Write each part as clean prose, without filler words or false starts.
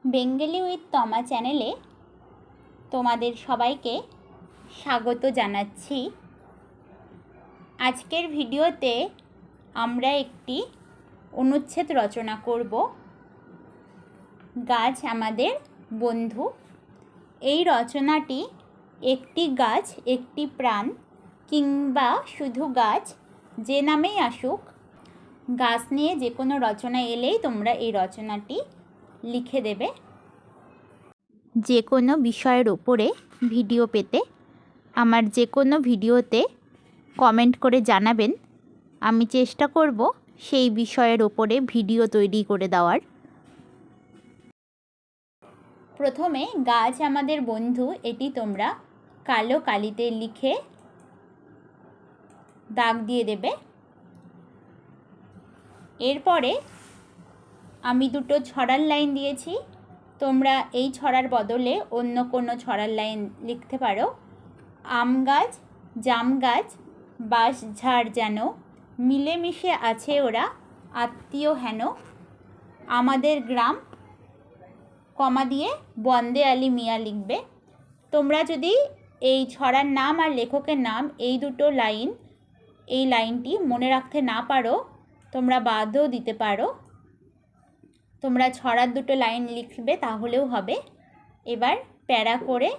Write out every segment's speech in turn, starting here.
Bengali with তমা চ্যানেলে তোমাদের সবাইকে স্বাগত জানাচ্ছি। আজকের ভিডিওতে আমরা একটি অনুচ্ছেদ রচনা করব, গাছ আমাদের বন্ধু। এই রচনাটি একটি গাছ একটি প্রাণ কিংবা শুধু গাছ, যে নামেই আসুক, গাছ নিয়ে যে কোনো রচনা এলেই তোমরা এই রচনাটি লিখে দেবে। যে কোনো বিষয়ের ওপরে ভিডিও পেতে আমার যে কোনো ভিডিওতে কমেন্ট করে জানাবেন। আমি চেষ্টা করব সেই বিষয়ের ওপরে ভিডিও তৈরি করে দেওয়ার। প্রথমে গাছ আমাদের বন্ধু এটি তোমরা কালো কালিতে লিখে দাগ দিয়ে দেবে। এরপরে আমি দুটো ছড়ার লাইন দিয়েছি, তোমরা এই ছড়ার বদলে অন্য কোনো ছড়ার লাইন লিখতে পারো। আম গাছ জাম গাছ বাঁশ ঝাড় যেন, মিলেমিশে আছে ওরা আত্মীয় হেন, আমাদের গ্রাম কমা দিয়ে বন্দে আলী মিয়া লিখবে। তোমরা যদি এই ছড়ার নাম আর লেখকের নাম এই দুটো লাইন এই লাইনটি মনে রাখতে না পারো, তোমরা বাদও দিতে পারো। তোমরা ছড়ার দুটো লাইন লিখবে তাহলেও হবে। এবার প্যারা করে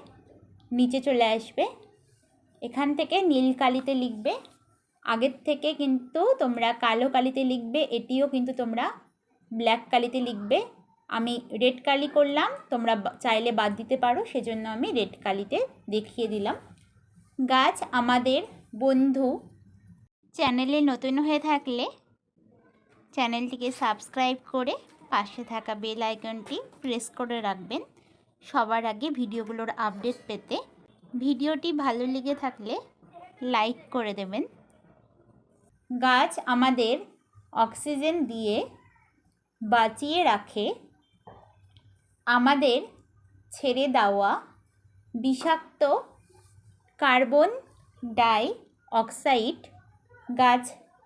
নিচে চলে আসবে, এখান থেকে নীল কালিতে লিখবে। আগের থেকে কিন্তু তোমরা কালো কালিতে লিখবে, এটিও কিন্তু তোমরা ব্ল্যাক কালিতে লিখবে। আমি রেড কালি করলাম, তোমরা চাইলে বাদ দিতে পারো, সেজন্য আমি রেড কালিতে দেখিয়ে দিলাম। গাছ আমাদের বন্ধু। চ্যানেলে নতুন হয়ে থাকলে চ্যানেলটিকে সাবস্ক্রাইব করে পাশে থাকা বেল আইকনটি প্রেস করে রাখবেন সবার আগে ভিডিওগুলোর আপডেট পেতে। ভিডিওটি ভালো লেগে থাকলে লাইক করে দেবেন। গাছ আমাদের অক্সিজেন দিয়ে বাঁচিয়ে রাখে, আমাদের ছেড়ে দেওয়া বিষাক্ত কার্বন ডাই অক্সাইড গাছ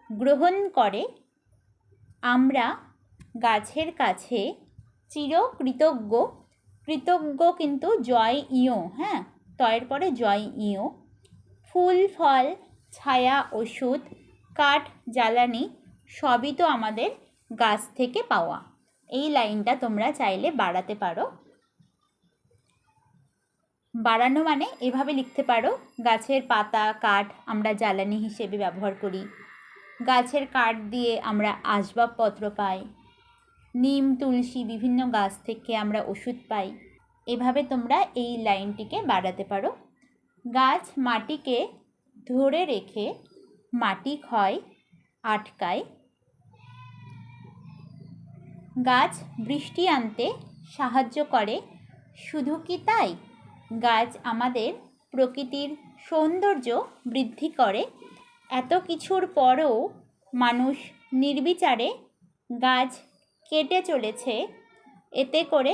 গ্রহণ করে। আমরা গাছের কাছে চিরকৃতজ্ঞ। কৃতজ্ঞ কিন্তু জয় ইয়, হ্যাঁ, তয়ের পরে জয় ইয়। ফুল ফল ছায়া ওষুধ কাঠ জ্বালানি সবই তো আমাদের গাছ থেকে পাওয়া। এই লাইনটা তোমরা চাইলে বাড়াতে পারো। বাড়ানো মানে এভাবে লিখতে পারো, গাছের পাতা কাঠ আমরা জ্বালানি হিসেবে ব্যবহার করি, গাছের কাঠ দিয়ে আমরা আসবাবপত্র পাই, নিম তুলসী বিভিন্ন গাছ থেকে আমরা ওষুধ পাই। এভাবে তোমরা এই লাইনটিকে বাড়াতে পারো। গাছ মাটিকে ধরে রেখে মাটি ক্ষয় আটকায়, গাছ বৃষ্টি আনতে সাহায্য করে। শুধু কি তাই, গাছ আমাদের প্রকৃতির সৌন্দর্য বৃদ্ধি করে। এত কিছুর পরেও মানুষ নির্বিচারে গাছ কেটে চলেছে, এতে করে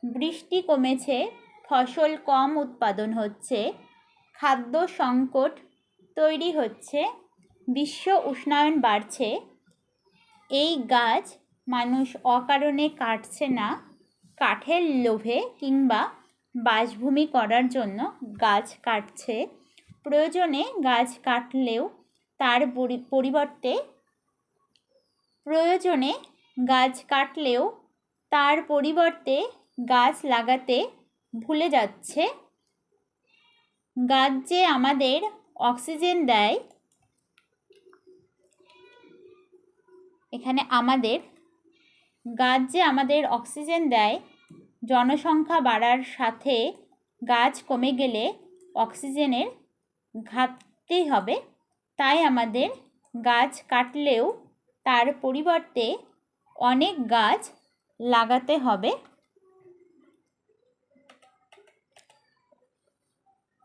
বৃষ্টি কমেছে, ফসল কম উৎপাদন হচ্ছে, খাদ্য সংকট তৈরি হচ্ছে, বিশ্ব উষ্ণায়ন বাড়ছে। এই গাছ মানুষ অকারণে কাটছে না, কাঠের লোভে কিংবা বাসভূমি করার জন্য গাছ কাটছে। প্রয়োজনে গাছ কাটলেও তার পরিবর্তে গাছ লাগাতে ভুলে যাচ্ছে। গাছ যে আমাদের অক্সিজেন দেয়, এখানে গাছ যে আমাদের অক্সিজেন দেয়, জনসংখ্যা বাড়ার সাথে গাছ কমে গেলে অক্সিজেনের ঘাটতি হবে। তাই আমাদের গাছ কাটলেও তার পরিবর্তে অনেক গাছ লাগাতে হবে।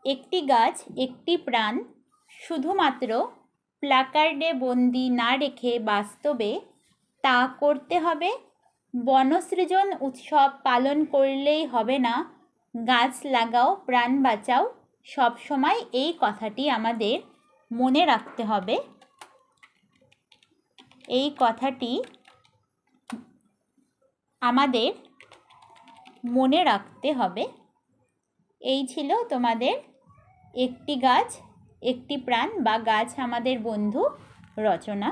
একটি গাছ একটি প্রাণ শুধুমাত্র প্ল্যাকার্ডে বন্দি না রেখে বাস্তবে তা করতে হবে। বনসৃজন উৎসব পালন করলেই হবে না, গাছ লাগাও প্রাণ বাঁচাও। সব সময় এই কথাটি আমাদের মনে রাখতে হবে। এই কথাটি আমাদের মনে রাখতে হবে। এই ছিল তোমাদের একটি গাছ একটি প্রাণ বা গাছ আমাদের বন্ধু রচনা।